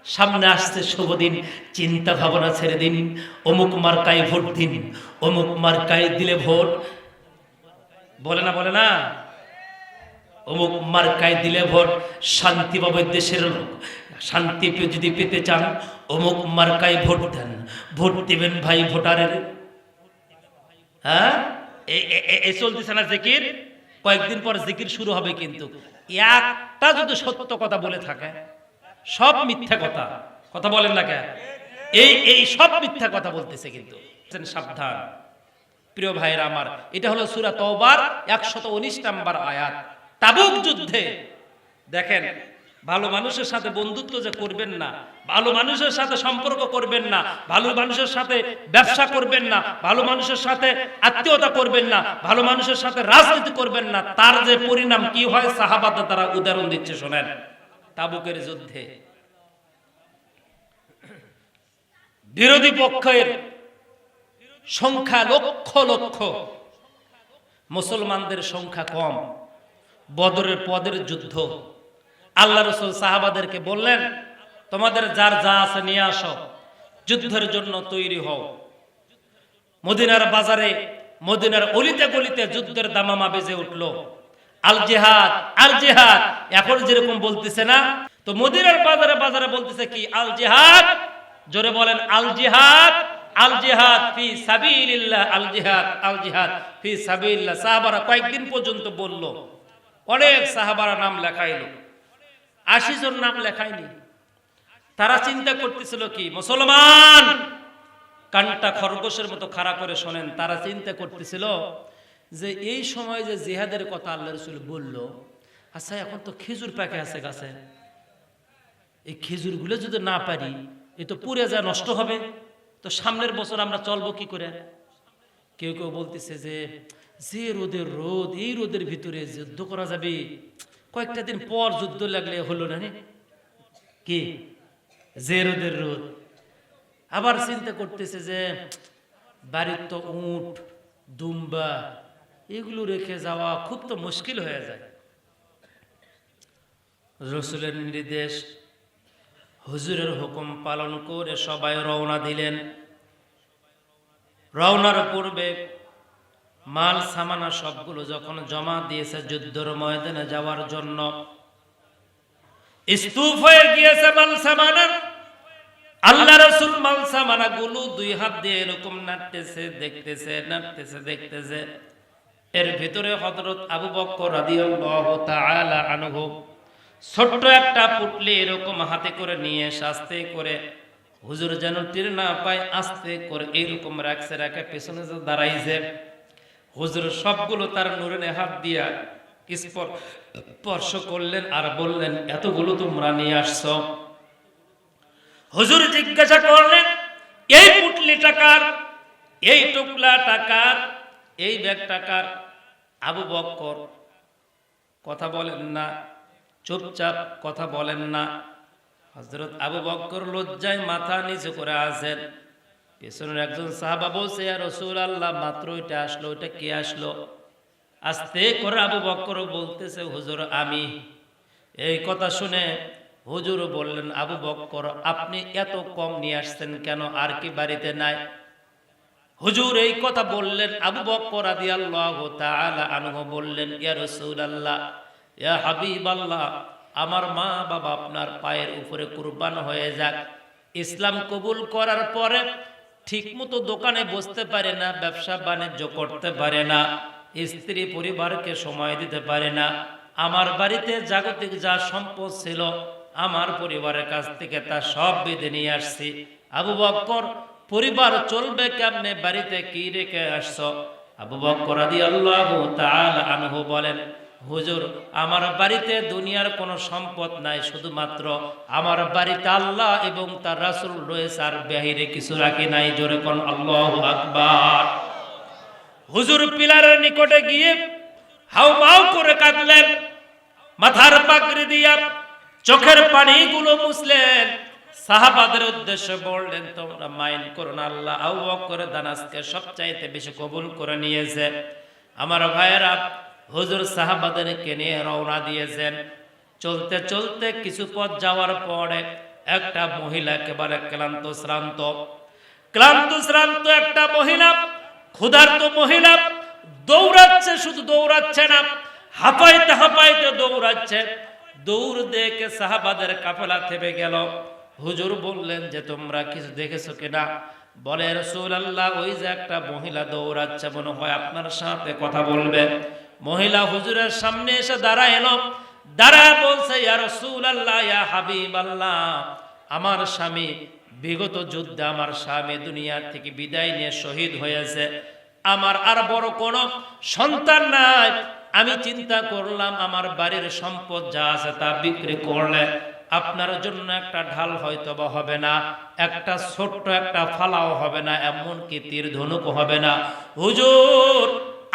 সামনে আসছে শুভ দিন, চিন্তা ভাবনা ছেড়ে দিন, অমুক মার্কায় ভোট দিন, অমুক মার্কায় দিলে ভোট, বলে না বলে না, অমুক মার্কায় দিলে ভোট শান্তি পাবে দেশের লোক, শান্তি যদি পেতে চান অমুক মার্কায় ভোট দেন। ভোট দিবেন ভাই ভোটারের। হ্যাঁ, এই চলতেছে না জিকির, কয়েকদিন পর জিকির শুরু হবে, কিন্তু একটা যদি সত্য কথা বলে থাকে সব মিথ্যা কথা, কথা বলেন না কেন? এই সব মিথ্যা কথা বলতেছে, কিন্তু সাবধান প্রিয় ভাইরা আমার। এটা হলো সূরা তওবার 119 নম্বর আয়াত। তাবুক যুদ্ধে দেখেন, ভালো মানুষের সাথে বন্ধুত্ব যে করবেন না, ভালো মানুষের সাথে সম্পর্ক করবেন না, ভালো মানুষের সাথে ব্যবসা করবেন না, ভালো মানুষের সাথে আত্মীয়তা করবেন না, ভালো মানুষের সাথে রাজনীতি করবেন না, তার যে পরিণাম কি হয় সাহাবারা তারা উদাহরণ দিচ্ছে, শোনেন। তাবুকের যুদ্ধে বিরোধী পক্ষের সংখ্যা লক্ষ লক্ষ, মুসলমানদের সংখ্যা কম। বদরের পদের যুদ্ধ, আল্লাহ রাসূল সাহাবাদেরকে বললেন, তোমাদের যার যা আছে নিয়ে আসো, যুদ্ধের জন্য তৈরি হও। মদিনার বাজারে, মদিনার অলিতে গলিতে যুদ্ধের দামামা বেজে উঠলো। আল জিহাদ, আল জিহাদ, এখন যেরকম বলতেছে না, তো মদিনার বাজারে বাজারে বলতেছে কি? আল জিহাদ। জোরে বলেন আল জিহাদ, আল জিহাদ ফি সাবিলিল্লাহ, আল জিহাদ, আল জিহাদ ফি সাবিলিল্লাহ। সাহাবারা কয়েকদিন পর্যন্ত বলল, অনেক সাহাবারা নাম লেখাইলো, 80 জন নাম লেখায়নি। তারা চিন্তা করতেছিল কি? মুসলমান, কানটা খরগোশের মতো খাড়া করে শোনেন, তারা চিন্তা করতেছিল যে এই সময় যে জিহাদের কথা আল্লাহ রাসূল বলল, আচ্ছা এখন তো খেজুর পাকে আছে গাছে, এই খেজুরগুলো যদি না পারি এ তো পুড়ে যায়, নষ্ট হবে, তো সামনের বছর আমরা চলবো কি করে? কেউ কেউ বলতেছে যে যে রোদের রোদ, এই রোদের ভিতরে যুদ্ধ করা যাবে, কয়েকটা দিন পর যুদ্ধ লাগলে হলো না কি? যে রোদের রোদ। আবার চিন্তা করতেছে যে বাড়ির তো উট দুম্বা এগুলো রেখে যাওয়া খুব তো মুশকিল হয়ে যায়। রাসূলের নির্দেশ, হুজুরের হুকুম পালন করে সবাই রওনা দিলেন। রওনার পূর্বে মাল সামানা সবগুলো যখন জমা দিয়েছে যুদ্ধের ময়দানে যাওয়ার জন্য, স্তূপ হয়ে গিয়েছে মাল সামানা। আল্লাহ রাসূল মাল সামানা গুলো দুই হাত দিয়ে এরকম নাড়তেছে, দেখতেছে, নাড়তেছে, দেখতেছে। এর ভিতরে হযরত আবু বকর রাদিয়াল্লাহু তাআলা আনহু ছোট্ট একটা পুটলি এরকম হাতে করে নিয়ে আস্তে করে, হুজুর যেন টের না পায়, আস্তে করে এইরকম রাখছে, রাখে পেছনে যে দাঁড়াইছে। হুজুর সবগুলো তার নূরের হাত দিয়া স্পর্শ করলেন আর বললেন, এতগুলো তোমরা নিয়ে আসছো? হুজুর জিজ্ঞাসা করলেন, এই পুটলি টাকার, এই টুকলা টাকার, এই ব্যাগ টাকার? আবু বকর কথা বলেন না, চুপচাপ কথা বলেন না। হযরত আবু বকর লজ্জায় মাথা নিচু করে আছেন। পেছনের একজন সাহাবা বলছে, ইয়া রাসূলুল্লাহ, মাত্র এটা আসলো, এটা কে আসলো? আস্তে করে আবু বকর বলতেছে, হুজুর আমি। এই কথা শুনে হুজুর বললেন, আবু বকর আপনি এত কম নিয়ে আসছেন কেন? আর কি বাড়িতে নাই? হুজুর এই কথা বললেন। আবু বকর রাদিয়াল্লাহু তাআলা আনহু বললেন, ইয়া রাসূলুল্লাহ, ইয়া হাবিবাল্লাহ, আমার মা বাবা আপনার পায়ের উপরে কুরবান হয়ে যাক। ইসলাম কবুল করার পরে ঠিকমতো দোকানে বসতে পারে না, ব্যবসা বাণিজ্য করতে পারে না, স্ত্রী পরিবারকে সময় দিতে পারে না। আমার বাড়িতে জাগতিক যা সম্পদ ছিল আমার পরিবারের কাছ থেকে তা সব বেঁধে নিয়ে আসছি। আবু বকর, পরিবার চলবে কেমনে? বাড়িতে কি রেখে আসছো? আবু বকর রাদিয়াল্লাহু তাআলা আনহু বলেন, হুজুর আমার বাড়িতে দুনিয়ার কোনো সম্পদ নাই, শুধুমাত্র আমার বাড়িতে আল্লাহ এবং তার রাসূল রয়েছে, আর বাহিরে কিছু রাখি নাই। জোরে কোন আল্লাহু আকবার। হুজুর পিলারের নিকটে গিয়ে হাউমাউ করে কাঁদলেন, মাথার পাগড়ি দিয়া চোখের পানিগুলো মুছলেন। সাহাবাদের উদ্দেশ্যে বললেন, তোমরা মাইন্ড করো না, আল্লাহ আবু বকরের দান আজকে সবচাইতে বেশি কবুল করে নিয়েছে। আমার ভাইয়েরা, হুজুর সাহাবাদেরকে নিয়ে রওনা দিয়েছেন। চলতে চলতে কিছু পথ যাওয়ার পরে একটা মহিলা একেবারে ক্লান্ত শ্রান্ত একটা মহিলা, ক্ষুধার্ত মহিলা দৌড়াচ্ছে, শুধু দৌড়াচ্ছে না, হাঁপাইতে হাঁপাইতে দৌড়াচ্ছে। দৌড় দেখে সাহাবাদের কাফেলা থেমে গেল। হুজুর বললেন যে তোমরা কিছু দেখেছো কিনা? বলে রাসূলুল্লাহ, ওই যে একটা মহিলা দৌড়াচ্ছে, মনে হয় আপনার সাথে কথা বলবে। মহিলা হুজুরের সামনে এসে দাঁড়ালো, দাঁড়ায় বলছে, ইয়া রাসূলুল্লাহ, ইয়া হাবিবাল্লাহ, আমার স্বামী বিগত যুদ্ধে আমার স্বামী দুনিয়া থেকে বিদায় নিয়ে শহীদ হয়েছে। আমার আর বড় কোনো সন্তান নাই। আমি চিন্তা করলাম আমার বাড়ির সম্পদ যা আছে তা বিক্রি করলে আপনার জন্য একটা ঢাল হয়তো বা হবে না, একটা ছোট্ট একটা ফালাও হবে না, এমনকি তীর ধনুক হবে না। হুজুর,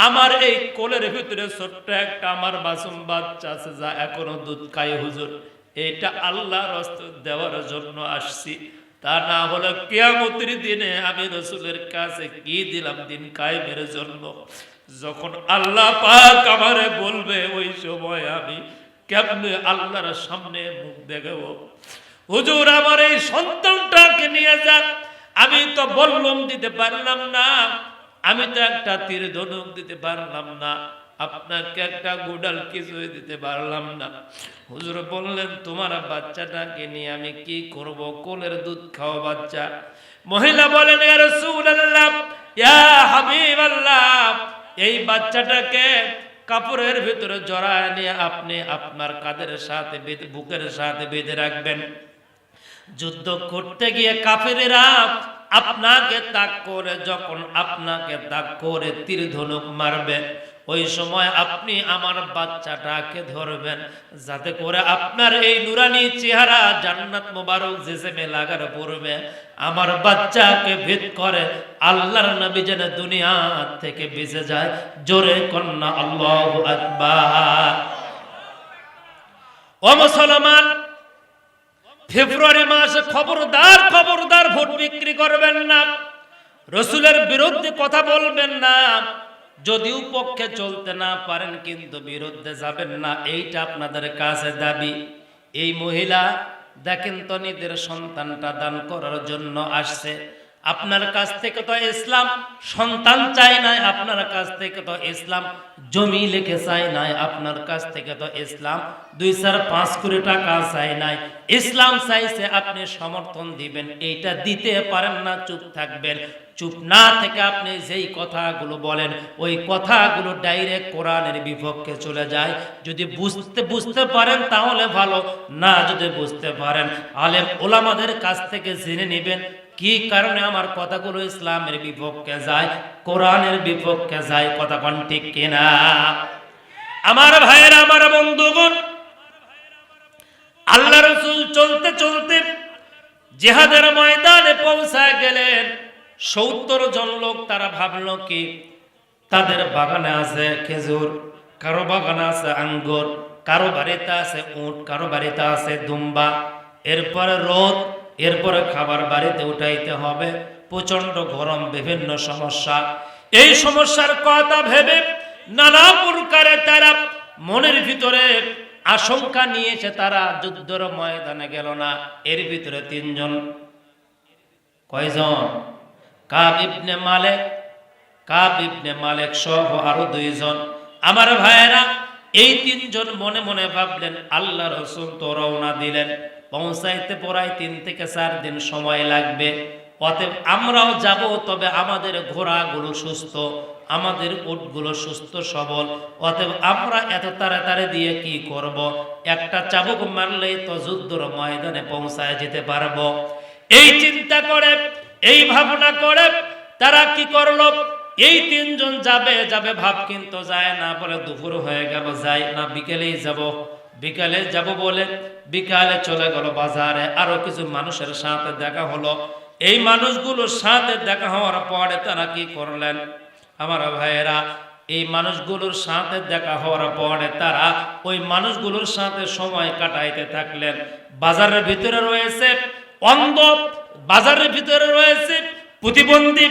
আমার এই কোলের ভিতরে ছোট্ট একটা আমার মাসুম বাচ্চা আছে যা এখনো দুধ খায়। হুজুর, এটা আল্লাহর রাস্তা দেওয়ার জন্য আসছি, তা না হলে কিয়ামতের দিনে আমি রাসূলের কাছে কি দিলাম দিন কায়েমের জন্য। যখন আল্লাহ পাক আমারে বলবে, ওই সময় আমি কেমনে আল্লাহর সামনে মুখ দেখাবো? হুজুর, আমার এই সন্তানটাকে নিয়ে যান। আমি তো বললম দিতে পারলাম না, আমি তো একটা তীর ধনুক দিতে পারলাম না, আপনাকে একটা গুডাল কিছুই দিতে পারলাম না। হুজুর বললেন, তোমার বাচ্চাটাকে নিয়ে আমি কি করব? কোলের দুধ খাওয়া বাচ্চা। মহিলা বলেন, ইয়া রাসূলুল্লাহ, ইয়া হাবিবাল্লাহ, এই বাচ্চাটাকে কাপড়ের ভিতরে জড়ায় নিয়ে আপনি আপনার কাঁধের সাথে বুকের সাথে বেঁধে রাখবেন। যুদ্ধ করতে গিয়ে কাফেরেরা আপনাকে তাক করে, যখন আপনাকে তাক করে তীর ধনুক মারবে, ওই সময় আপনি আমার বাচ্চাটাকে ধরবেন, যাতে করে আপনার এই নুরানি চেহারা জান্নাত মুবারক জিসিমে লাগার পূর্বে আমার বাচ্চাকে ভেদ করে আল্লাহর নবী যেন দুনিয়া থেকে বেঁচে যায়। জোরে কন্না আল্লাহু আকবার। ও মুসলমান, ফেব্রুয়ারি মাসে খবরদার খবরদার ভোট বিক্রি করবেন না, রসুলের বিরুদ্ধে কথা বলবেন না। যদিও পক্ষে চলতে না পারেন কিন্তু বিরুদ্ধে যাবেন না, এইটা আপনাদের কাছে দাবি। এই মহিলা দেখেন তো, নিজের সন্তানটা দান করার জন্য আসছে। আপনার কাছ থেকে তো ইসলাম সন্তান চাই নাই, আপনার কাছ থেকে তো ইসলাম জমি লিখে চাই নাই, আপনার কাছ থেকে তো ইসলাম 2-4-5 কোটি টাকা চাই নাই। ইসলাম চাইছে আপনি সমর্থন দিবেন। এইটা দিতে পারেন না, চুপ থাকবেন। চুপ না থেকে আপনি যেই কথাগুলো বলেন, ওই কথাগুলো ডাইরেক্ট কোরআনের বিপক্ষে চলে যায়। যদি বুঝতে পারেন তাহলে ভালো, না যদি বুঝতে পারেন আলেম ওলামাদের কাছ থেকে জেনে নেবেন কি কারণে আমার কথাগুলো ইসলামের বিপক্ষে যায়, কোরআনের বিপক্ষে যায়। কথা কোন ঠিক কিনা? আমার ভাইয়েরা, আমার বন্ধুগণ, আল্লাহ রাসূল চলতে চলতে জিহাদের ময়দানে পৌঁছায় গেলেন। 70 জন লোক, তারা ভাবলো কি তাদের বাগানে আছে খেজুর, কারো বাগানে আছে আঙ্গুর, কারো বাড়িতে আছে উট, কারো বাড়িতে আছে দুম্বা। এরপরে রোদ, এরপরে খাবার বাড়িতে উঠাইতে হবে, প্রচন্ড গরম, বিভিন্ন সমস্যা। এই সমস্যার কথা ভেবে নানা প্রকারে তারা মনের ভিতরে আশঙ্কা নিয়েছে, তারা যুদ্ধের ময়দানে গেল না। এর ভিতরে 3 জন, কয়জন? কাব ইবনে মালিক সহ আরো 2 জন। আমার ভাইয়েরা, এই 3 জন মনে মনে ভাবলেন, আল্লাহ রাসূল তো রওনা দিলেন, পৌঁছাইতে প্রায় 3 থেকে 4 দিন সময় লাগবে। অতএব আমরাও যাব, তবে আমাদের ঘোড়াগুলো সুস্থ, আমাদের উটগুলো সুস্থ সবল। অতএব আমরা এত তাড়াতাড়ি দিয়ে কি করব? একটা চাবুক মারলেই তো যুদ্ধের ময়দানে পৌঁছায় যেতে পারবো। এই চিন্তা করে, এই ভাবনা করে তারা কি করলো? এই 3 জন যাবে ভাব, কিন্তু যায় না। বলে দুপুর হয়ে গেল, যায় না, বিকালে যাব বলে বিকালে চলে গেল বাজারে। আরো কিছু মানুষের সাথে দেখা হলো। এই মানুষগুলোর সাথে দেখা হওয়ার পরে তারা কি করলেন? আমার ভাইয়েরা, এই মানুষগুলোর সাথে দেখা হওয়ার পরে তারা ওই মানুষগুলোর সাথে সময় কাটাইতে থাকলেন। বাজারের ভিতরে রয়েছে অন্ধ, বাজারের ভিতরে রয়েছে প্রতিবন্ধী,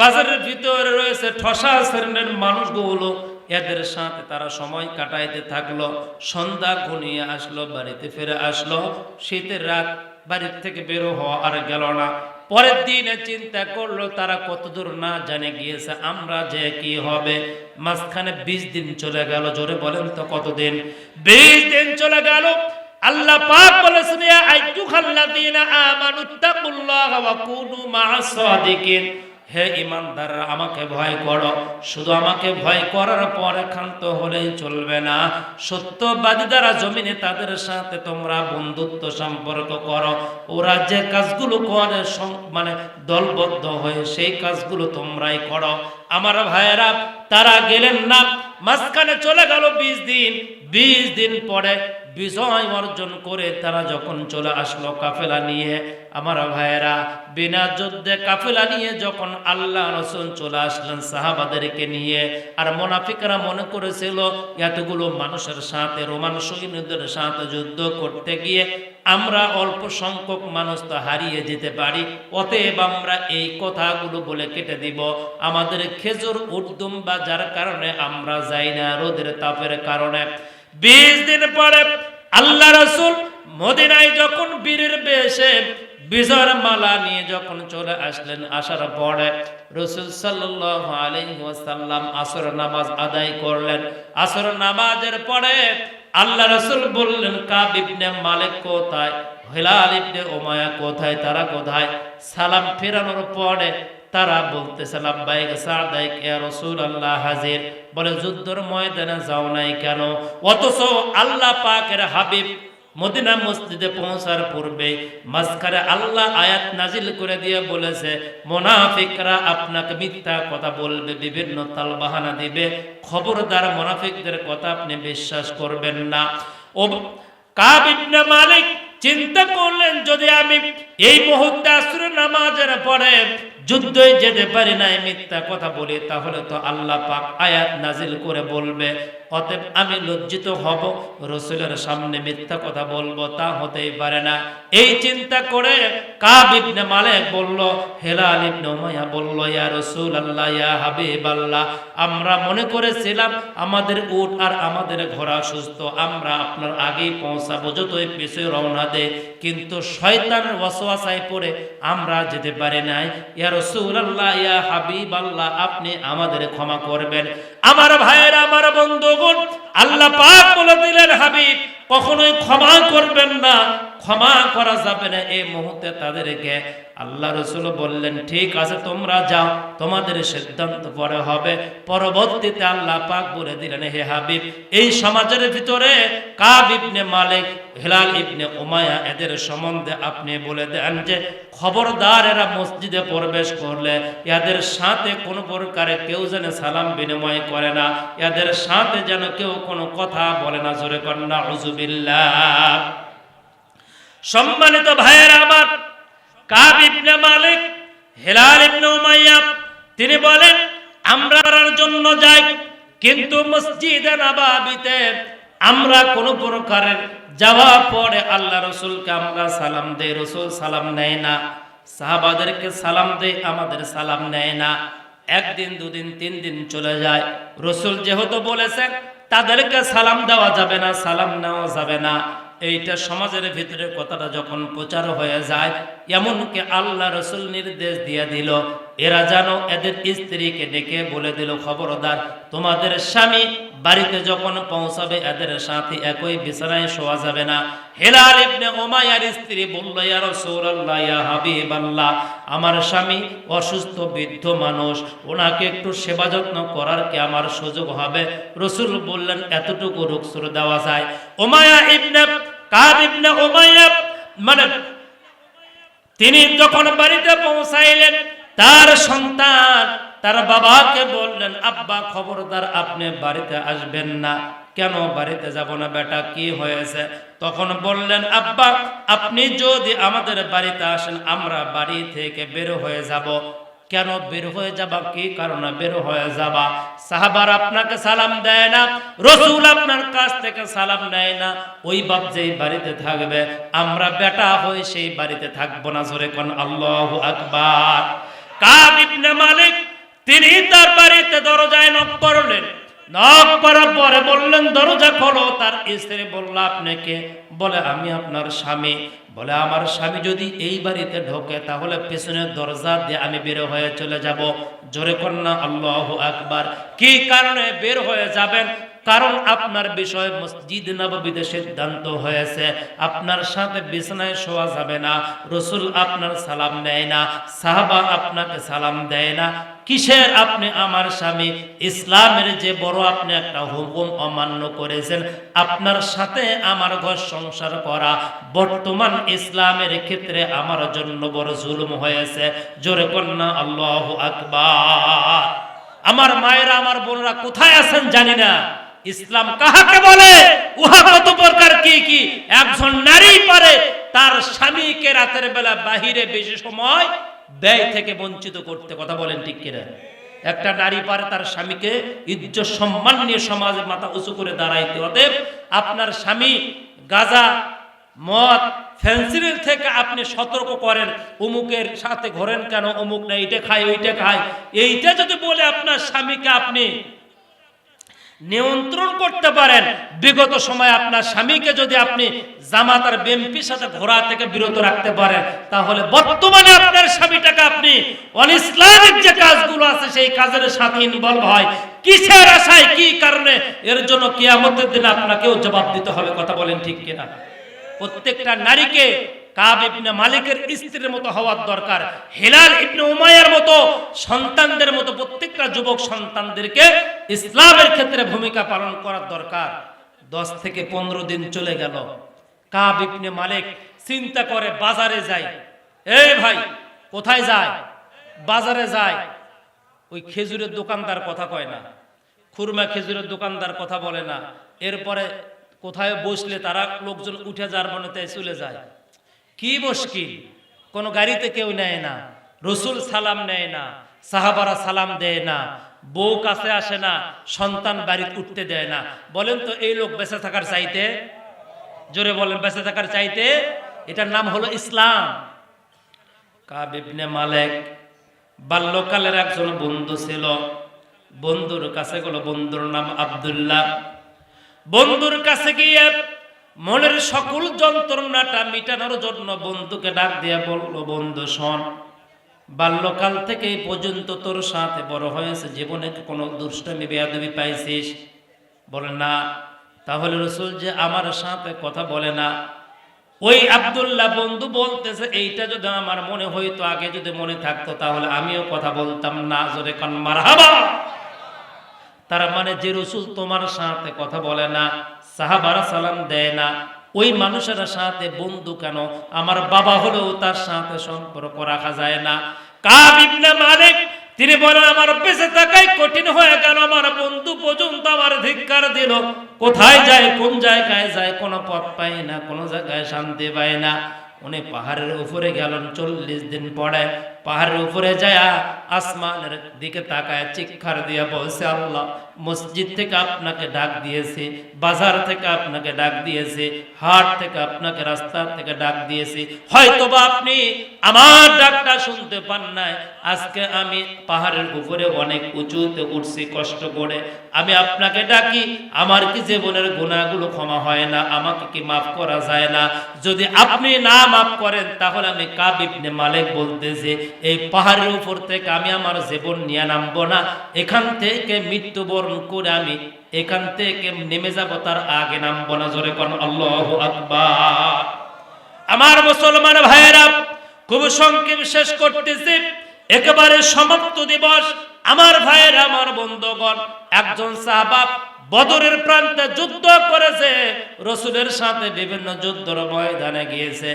বাজারের ভিতরে রয়েছে ঠসা শ্রেণীর মানুষগুলো। এদের সাথে তারা সময় কাটাইতে থাকলো। সন্ধ্যা ঘনিয়ে আসলো, বাড়িতে ফিরে আসলো। শীতের রাত, বাড়ির থেকে বেরো হওয়া আর গেল না। পরের দিনে চিন্তা করলো তারা কতদূর না জানে গিয়েছে, আমরা যে কি হবে। মাঝখানে 20 দিন চলে গেল। জোরে বলেন তো কতদিন? 20 দিন চলে গেল। আল্লাহ পাক বলেছেন, ইয়া আইয়ুহাল্লাযীনা আমানুত্তাকুল্লাহা ওয়া কুনু মা'আস সাদিকিন, হে ঈমানদাররা আমাকে ভয় করো। শুধু আমাকে ভয় করার পরে ক্ষান্ত হলেই চলবে না, সত্যবাদী দ্বারা জমিনে তাদের সাথে তোমরা বন্ধুত্ব সম্পর্ক করো। ওরা যে কাজগুলো করে মানে দলবদ্ধ হয়ে সেই কাজগুলো তোমরাই করো। আমার ভাইয়েরা, তারা গেলেন না। মাঝখানে চলে গেল 20 দিন। 20 দিন পরে বিজয় অর্জন করে তারা যখন চলে আসলো কাফেলা নিয়ে, আমার ভাইয়েরা, বিনা যুদ্ধে কাফেলা নিয়ে যখন আল্লাহ রাসূল চলে আসলেন সাহাবাদেরকে নিয়ে, আর মুনাফিকরা মনে করেছিল এতগুলো মানুষের সাথে, রোমান সৈন্যদের সাথে যুদ্ধ করতে গিয়ে আমরা অল্প সংখ্যক মানুষ তো হারিয়ে যেতে পারি, অতএব আমরা এই কথাগুলো বলে কেটে দিব। আমাদের খেজুর উদ্যম বা যার কারণে আমরা যাই না, রোদের তাপের কারণে। 20 দিন পরে আল্লাহ রাসূল মদিনায় যখন বীরের বেশে বিজয়ের মালা নিয়ে যখন চলে আসলেন, আসার পরে রাসূল সাল্লাল্লাহু আলাইহি ওয়াসাল্লাম আসর নামাজ আদায় করলেন। আসর নামাজের পরে আল্লাহ রাসূল বললেন, কাব ইবনে মালিক কোথায়, হিলাল ইবনে উমাইয়া কোথায়, তারা কোথায়? সালাম ফেরানোর পরে তারা বলতেছে, লাব্বাইক সাদাইক ইয়া রাসূলুল্লাহ হাজির। বলে, যুদ্ধের ময়দানে যাও নাই কেন? অথচ আল্লাহ পাকের হাবিব মদিনা মসজিদে পৌঁছার পূর্বে মাঝখানে আল্লাহ আয়াত নাজিল করে দিয়ে বলেছে, মুনাফিকরা আপনাকে মিথ্যা কথা বলবে, বিভিন্ন তালবাহানা দিবে, খবরদার মুনাফিকদের কথা আপনি বিশ্বাস করবেন না। ও কাব ইবনে মালিক চিন্তা করলেন, যদি আমি এই মুহূর্তে আসরের নামাজের পরে যুদ্ধে যেতে পারি না, মিথ্যা কথা বলি, তাহলে তো আল্লাহ পাক আয়াত নাজিল করে বলবে, অতএব আমি লজ্জিত হব, রাসূলের সামনে মিথ্যা কথা বলবো, তা হতেই পারে না। এই চিন্তা করে কাব ইবনে মালিক বলল, হিলাল ইবনে উমাইয়া বলল, ইয়া রাসূলুল্লাহ, ইয়া হাবিবাল্লাহ, আমরা মনে করেছিলাম আমাদের উট আর আমাদের ঘোড়া সুস্থ, আমরা আপনার আগেই পৌঁছাবো, যতই পিছনে রওনা দে, কিন্তু শয়তানের ওয়াসওয়াসায় পড়ে আমরা যেতে পারি নাই। ইয়া রাসূলুল্লাহ, ইয়া হাবিবাল্লাহ, আপনি আমাদের ক্ষমা করবেন। আমার ভাইয়েরা, আমার বন্ধুগণ, আল্লাহ পাক বলে দিলেন, হাবিব কখনোই ক্ষমা করবেন না, ক্ষমা করা যাবে না। এই মুহূর্তে তাদেরকে আল্লাহ রাসূল বললেন, ঠিক আছে তোমরা যাও, তোমাদের সিদ্ধান্ত পরে হবে। পরবর্তীতে আল্লাহ পাক বলে দিলেন, হে হাবিব, এই সমাজের ভিতরে কাব ইবনে মালিক, হিলাল ইবনে উমাইয়া, এদের সম্বন্ধে আপনি বলে দেন যে খবরদার এরা মসজিদে প্রবেশ করলে এদের সাথে কোনো প্রকারে কেউ যেন সালাম বিনিময় করে না, এদের সাথে যেন কেউ কোনো কথা বলে না। জোরে কর নাউযুবিল্লাহ। সম্মানিত ভাইয়েরা আমার, কাব ইবনে মালিক, হিলাল ইবনে উমাইয়া, তিনি বলেন, আমরা করার জন্য যাই, কিন্তু মসজিদে নববীতে আমরা কোনো প্রকারের যাওয়ার পরে আল্লাহ রাসূলকে আমরা সালাম দেই, রাসূল সালাম নেয় না। সাহাবাদেরকে সালাম দেই, আমাদের সালাম নেয় না। একদিন, দুদিন, 3 দিন চলে যায়। রাসূল যেহেতু বলেছেন তাদেরকে সালাম দেওয়া যাবে না, সালাম নেওয়া যাবে না, এইটা সমাজের ভিতরে কথাটা যখন প্রচার হয়ে যায়, এমনকি আল্লাহ রাসূল নির্দেশ দিয়ে দিল, এরা যেন এদের স্ত্রীকে ডেকে বলে দিল, খবরদার তোমাদের স্বামী বাড়িতে যখন পৌঁছাবে এদের সাথে একই বিছানায় শোয়া যাবে না। হিলাল ইবনে উমাইয়ার স্ত্রী বলল, ইয়া রাসূলুল্লাহ, ইয়া হাবিবাল্লাহ, আমার স্বামী অসুস্থ বৃদ্ধ মানুষ, ওনাকে একটু সেবা যত্ন করার কি আমার সুযোগ হবে? রাসূল বললেন, এতটুকু রুখসুর দেওয়া যায়। উমাইয়া ইবনে কাব ইবনে উমাইয়া মানে তিনি যখন বাড়িতে পৌঁছাইলেন, তার সন্তান তার বাবাকে বললেন, আব্বা খবরদার আপনি বাড়িতে আসবেন না। কেন বাড়িতে যাব না বেটা, কি হয়েছে? তখন বললেন, আব্বা আপনি যদি আমাদের বাড়িতে আসেন আমরা বাড়ি থেকে বের হয়ে যাব। কেন বের হয়ে যাবা, কি কারণে বের হয়ে যাবা? সাহাবারা আপনাকে সালাম দেয় না, রাসূল আপনার কাছ থেকে সালাম নেয় না, ওই বাপ যেই বাড়িতে থাকবে আমরা বেটা হয়ে সেই বাড়িতে থাকবো না। জোরে কোন আল্লাহু আকবার। কাব ইবনে মালিক তিনি তার বাড়িতে দরজায় নক করলেন। নক করার পরে বললেন দরজা খোলো। তার স্ত্রী বলল আপনি কে? বলে আমি আপনার স্বামী। বলে আমার স্বামী যদি এই বাড়িতে ঢোকে তাহলে পেছনের দরজা দিয়ে আমি বের হয়ে চলে যাব। জোরে কন্যা আল্লাহু আকবার। কি কারণে বের হয়ে যাবেন? কারণ আপনার বিষয়ে মসজিদ নববীতে সিদ্ধান্ত হয়েছে আপনার সাথে বিছানায় শোয়া যাবে না। রাসূল আপনার সালাম নেয় না, সাহাবা আপনাকে সালাম দেয় না। কিসের আপনি আমার স্বামী? ইসলামের যে বড় আপনি একটা হুকুম অমান্য করেছেন। আপনার সাথে আমার ঘর সংসার করা বর্তমান ইসলামের ক্ষেত্রে আমার জন্য বড় জুলুম হয়েছে। জোরে কন্যা আল্লাহু আকবার। আমার মায়েরা, আমার বোনরা কোথায় আছেন জানি না। ইসলাম কাহাকে বলে, উহা কত প্রকার কি কি। একজন নারী পারে তার স্বামীকে রাতের বেলা বাহিরে বেশি সময় ব্যয় থেকে বঞ্চিত করতে। কথা বলেন ঠিক কিনা? একটা নারী পারে তার স্বামীকে ইজ্জত সম্মান নিয়ে সমাজে মাথা উঁচু করে দাঁড়াইতে। অতএব আপনার স্বামী গাঁজা, মদ, ফেন্সিডিল থেকে আপনি সতর্ক করেন। অমুকের সাথে ঘোরেন কেন? অমুক না এইটা খায় ওইটা খায়। এইটা যদি বলে আপনার স্বামীকে আপনি নিয়ন্ত্রণ করতে পারেন, বিগত সময় আপনার স্বামীকে যদি আপনি জামাত আর বিএনপির সাথে ঘোরা থেকে বিরত রাখতে পারেন, তাহলে বর্তমানে আপনার স্বামীটাকে আপনি অনইসলামিক যে কাজগুলো আছে সেই কাজের সাথে ইনভলভ হয় কিসের আশায়, কি কারণে? এর জন্য কিয়ামতের দিন আপনাকেও জবাব দিতে হবে। কথা বলেন ঠিক কিনা? প্রত্যেকটা নারীকে কাব ইবনে মালিকের স্ত্রীর মতো হওয়ার দরকার। হিলাল ইবনে উমাইয়ার মতো সন্তানদের মতো প্রত্যেকটা যুবক সন্তানদেরকে ইসলামের ক্ষেত্রে ভূমিকা পালন করার দরকার। 10 থেকে 15 দিন চলে গেল। কাব ইবনে মালিক চিন্তা করে বাজারে যায়। এই ভাই কোথায় যায়? বাজারে যায়। ওই খেজুরের দোকানদার কথা কয় না, খুরমা খেজুরের দোকানদার কথা বলে না। এরপরে কোথায় বসলে তারা লোকজন উঠে যার মনেতে চলে যায়। কি মুশকিল! কোনো গাড়িতে কেউ নেয় না, রসুল সালাম নেয় না, সাহাবারা সালাম দেয় না, বউ কাছে আসে না, সন্তান বাড়িতে উঠতে দেয় না। বলেন তো এই লোক বেঁচে থাকার চাইতে? জোরে বলেন, বেঁচে থাকার চাইতে? এটার নাম হলো ইসলাম। কাব ইবনে মালিক বাল্যকালের একজন বন্ধু ছিল। বন্ধুর কাছে গেল, বন্ধুর নাম আব্দুল্লাহ। বন্ধুর কাছে গিয়ে মনের সকল যন্ত্রণাটা মিটানোর জন্য বন্ধুকে ডাক দিয়ে বলল, বন্ধু শোন, বাল্যকাল থেকে এই পর্যন্ত তোর সাথে বড় হয়েছে, জীবনে কোনো দুষ্টামি বেয়াদবি পাইছিস? বলে না। তাহলে রাসূল যে আমার সাথে কথা বলে না। ওই আব্দুল্লাহ বন্ধু বলতেছে, এইটা যদি আমার মনে হইতো, আগে যদি মনে থাকতো, তাহলে আমিও কথা বলতাম না। জোরে কান মারহাবা। তার মানে যে রাসূল তোমার সাথে কথা বলে না, সাহাবারা সালাম দেয় না, ওই মানুষের সাথে বন্ধু কেন? আমার বাবা হলেও তার সাথে সম্পর্ক রাখা যায় না। কাব ইবনে মালিক তিনি বলেন, আমার বেঁচে থাকাই কঠিন হয়ে গেল। আমার বন্ধু পর্যন্ত আমার ধিক্কার দিল। কোথায় যায়, কোন জায়গায় যায়, কোনো পথ পাই না, কোনো জায়গায় শান্তি পাই না। উনি পাহাড়ের উপরে গেলেন। 40 দিন পরে পাহাড়ের উপরে যায় আসমানের দিকে তাকায় চিৎকার দিয়ে বলছে, আল্লাহ, মসজিদ থেকে আপনাকে ডাক দিয়েছে, বাজার থেকে আপনাকে ডাক দিয়েছে, হাট থেকে আপনাকে, রাস্তা থেকে ডাক দিয়েছে, হয়তোবা আপনি আমার ডাকটা শুনতে পান নাই। আজকে আমি পাহাড়ের উপরে অনেক উঁচুতে উঠছি কষ্ট করে, আমি আপনাকে ডাকি, আমার কি জীবনের গুনাহগুলো ক্ষমা হয় না? আমাকে কি মাফ করা যায় না? যদি আপনি না মাফ করেন তাহলে আমি কাব ইবনে মালিক বলতেছি, এই পাহাড়ের উপর থেকে আমি আমার জীবন নিয়ে নামবো না। এখান থেকে মৃত্যুবরণ করে আমি এখান থেকে নেমে যাব, তার আগে নামবো না। জোরে কোন আল্লাহু আকবার। আমার মুসলমান ভাইয়েরা, খুব সংক্ষেপ শেষ করতেছি, একেবারে সমাপ্ত দিবস। আমার ভাইয়েরা, আমার বন্ধুগণ, একজন সাহাবা বদরের প্রান্তে যুদ্ধ করেছে, রাসূলের সাথে বিভিন্ন যুদ্ধের ময়দানে গিয়েছে,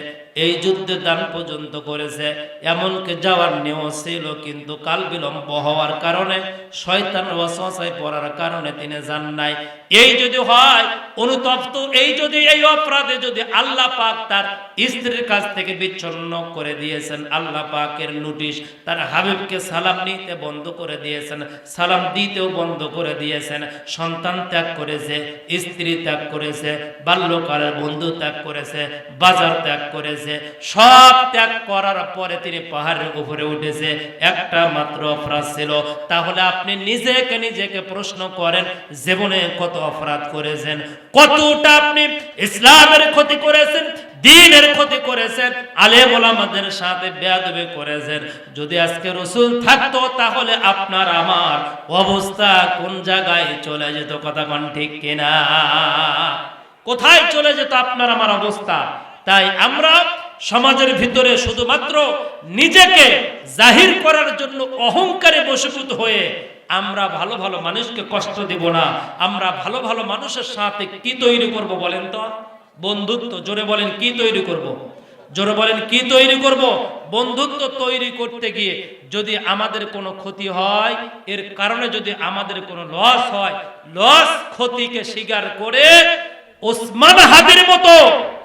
এই যুদ্ধে দান পর্যন্ত করেছে, এমনকি যাওয়ার নিয়ত ছিল, কিন্তু কাল বিলম্ব হওয়ার কারণে, শয়তান ওয়াসওয়াসায় পড়ার কারণে তিনি যান নাই। এই যদি হয় অনুতপ্ত, এই অপরাধে যদি আল্লাহ পাক তার স্ত্রীর কাছ থেকে বিচ্ছিন্ন করে দিয়েছেন, আল্লাহ পাকের নোটিশ, তার হাবিবকে সালাম নিতে বন্ধ করে দিয়েছেন, সালাম দিতেও বন্ধ করে দিয়েছেন, সন্তান ত্যাগ করেছে, স্ত্রী ত্যাগ করেছে, বাল্যকালের বন্ধু ত্যাগ করেছে, বাজার ত্যাগ করেছে, করেছে, সব ত্যাগ করার পরে তিনি পাহাড়ের উপরে উঠেছে, একটা মাত্র অপরাধ ছিল। তাহলে আপনি নিজেকে প্রশ্ন করেন, জীবনে কত অপরাধ করেছেন, কতটা আপনি ইসলামের ক্ষতি করেছেন, দ্বীনের ক্ষতি করেছেন, আলেম ওলামাদের সাথে বেয়াদবি করেছেন। যদি আজকে রাসূল থাকতো তাহলে আপনার আমার অবস্থা কোন জায়গায় চলে যেত? কথা কোন ঠিক কিনা? কোথায় চলে যেত আপনার আমার অবস্থা? তাই আমরা সমাজের ভিতরে শুধুমাত্র নিজেকে জাহির করার জন্য অহংকারে বশীভূত হয়ে আমরা ভালো ভালো মানুষকে কষ্ট দিব না। আমরা ভালো ভালো মানুষের সাথে কি তৈরি করব বলেন তো? বন্ধুত্ব। জোরে বলেন, কি তৈরি করব? জোরে বলেন, কি তৈরি করব? বন্ধুত্ব তৈরি করতে গিয়ে যদি আমাদের কোনো ক্ষতি হয়, এর কারণে যদি আমাদের কোনো লস হয়, লস ক্ষতিকে স্বীকার করে ওসমান হাদির মতো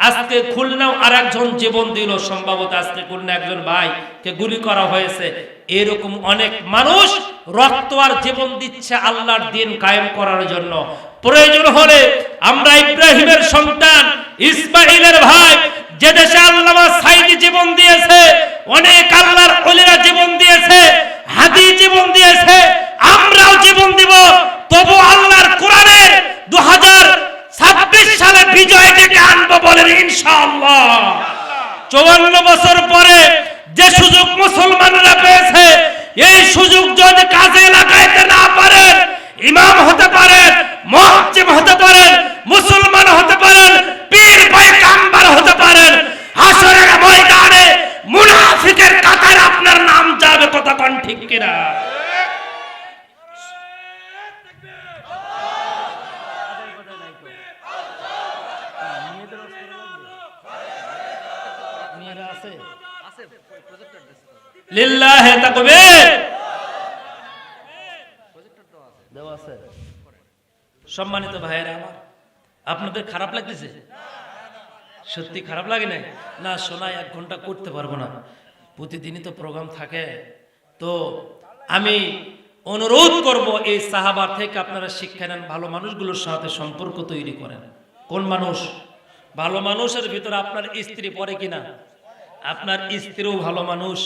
আজকে খুলনাও আরেকজন জীবন দিল, সম্ভবত আজকে খুলনা একজন ভাইকে গুলি করা হয়েছে। এরকম অনেক মানুষ রক্ত আর জীবন দিচ্ছে আল্লাহর দ্বীন কায়েম করার জন্য। প্রয়োজন হলে আমরা ইব্রাহিমের সন্তান ইসমাইলের ভাই, যে দেশে আল্লামা সাইদি জীবন দিয়েছে, অনেক আল্লাহর ওলিরা জীবন দিয়েছে, হাদি জীবন দিয়েছে, আমরাও জীবন দিব। তবু আল্লাহর কোরআনের 2026 সালে বিজয় ডেকে আনবো, বলেন ইনশাআল্লাহ। 54 বছর পরে যে সুযোগ মুসলমানরা পেয়েছে, এই সুযোগ যদি কাজে লাগাইতে না পারেন, ইমাম হতে পারেন, মুয়াজ্জিম হতে পারেন, মুসলমান হতে পারেন, পীর পয়গম্বর হতে পারেন, হাসরের ময়দানে মুনাফিকের কাতারে আপনার নাম যাবে। কথা কোন ঠিক কিনা? লিল্লাহি তাকবীর। সম্মানিত ভাইয়েরা আমার, আপনাদের খারাপ লাগতেছে? সত্যি খারাপ লাগে না? না শোনায় 1 ঘন্টা করতে পারবো না, প্রতিদিনই তো প্রোগ্রাম থাকে। তো আমি অনুরোধ করব, এই সাহাবা থেকে আপনারা শিক্ষা নেন, ভালো মানুষগুলোর সাথে সম্পর্ক তৈরি করেন। কোন মানুষ? ভালো মানুষের ভিতরে আপনার স্ত্রী পড়ে কিনা? আপনার স্ত্রীও ভালো মানুষ।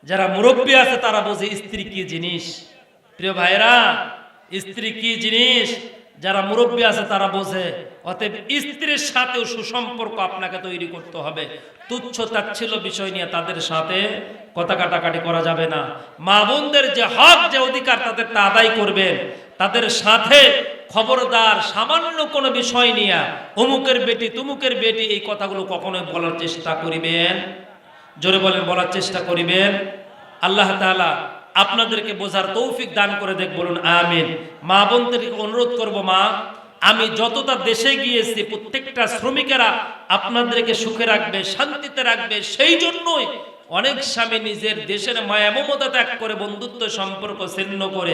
যারা মুরব্বী আছে তারা বোঝে স্ত্রী কি জিনিস। প্রিয় ভাইরা, স্ত্রী কি জিনিস যারা মুরব্বী আছে তারা বোঝে। অতএব স্ত্রীর সাথেও সুসম্পর্ক আপনাকে তৈরি করতে হবে। তুচ্ছ তাচ্ছিল্য বিষয় নিয়ে তাদের সাথে কথা কাটাকাটি করা যাবে না। মা বোনদের যে হক, যে অধিকার, তাদের তা আদায় করবেন। তাদের সাথে খবরদার সামান্য কোনো বিষয় নিয়ে অমুকের বেটি তুমুকের বেটি এই কথাগুলো কখনোই বলার চেষ্টা করিবেন। জোরে বলেন, বলার চেষ্টা করিবেন। আল্লাহ তাআলা আপনাদেরকে বোঝার তৌফিক দান করে দেখ, বলুন আমিন। মা বোনদেরকে অনুরোধ করব, মা আমি যতটা দেশে গিয়েছি প্রত্যেকটা শ্রমিকেরা আপনাদেরকে সুখে রাখবে, শান্তিতে রাখবে। সেই জন্যই অনেক স্বামী নিজের দেশের মায়া মমতা ত্যাগ করে, বন্ধুত্ব সম্পর্ক ছিন্ন করে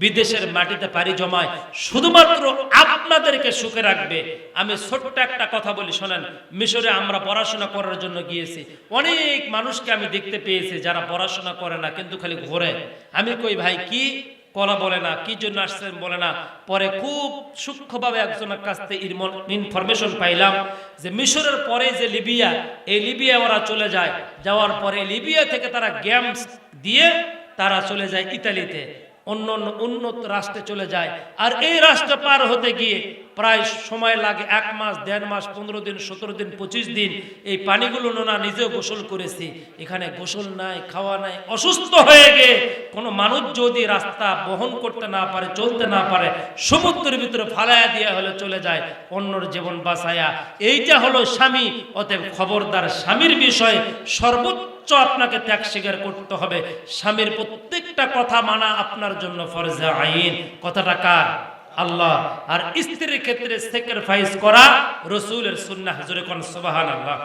বিদেশের মাটিতে পাড়ি জমায় শুধুমাত্র আপনাদেরকে সুখে রাখবে। আমি ছোট্ট একটা কথা বলি শোনেন। মিশরে আমরা পড়াশোনা করার জন্য গিয়েছি, অনেক মানুষকে আমি দেখতে পেয়েছি যারা পড়াশোনা করে না, কিন্তু খালি ঘোরে। আমি কই ভাই কি কলা বলে না, কি জন্য আসছেন বলে না। পরে খুব সূক্ষ্মভাবে একজনের কাছ থেকে ইনফরমেশন পাইলাম যে মিশরের পরে যে লিবিয়া, এই লিবিয়া ওরা চলে যায়, যাওয়ার পরে লিবিয়া থেকে তারা গেমস দিয়ে তারা চলে যায় ইতালিতে, অন্য উন্নত রাষ্ট্রে চলে যায়। আর এই রাষ্ট্র পার হতে গিয়ে প্রায় সময় লাগে 1 মাস, 1.5 মাস, 15 দিন, 17 দিন, 25 দিন। এই পানিগুলো নোনা, নিজেও গোসল করেছি, এখানে গোসল নাই, খাওয়া নাই। অসুস্থ হয়ে গিয়ে কোনো মানুষ যদি রাস্তা বহন করতে না পারে, চলতে না পারে, সমুদ্রের ভিতরে ফালায়া দিয়া হলে চলে যায় অন্যর জীবন বাঁচায়া। এইটা হলো স্বামী। অতএব খবরদার, স্বামীর বিষয়ে সর্বোচ্চ আপনাকে ত্যাগ স্বীকার করতে হবে। স্বামীর প্রত্যেকটা কথা মানা আপনার জন্য ফরজে আইন। কথাটা কার? আল্লাহ। আর স্ত্রীর ক্ষেত্রে স্যাক্রিফাইস করা রাসূলের সুন্নাহ। জোরে কোন সুবহানাল্লাহ।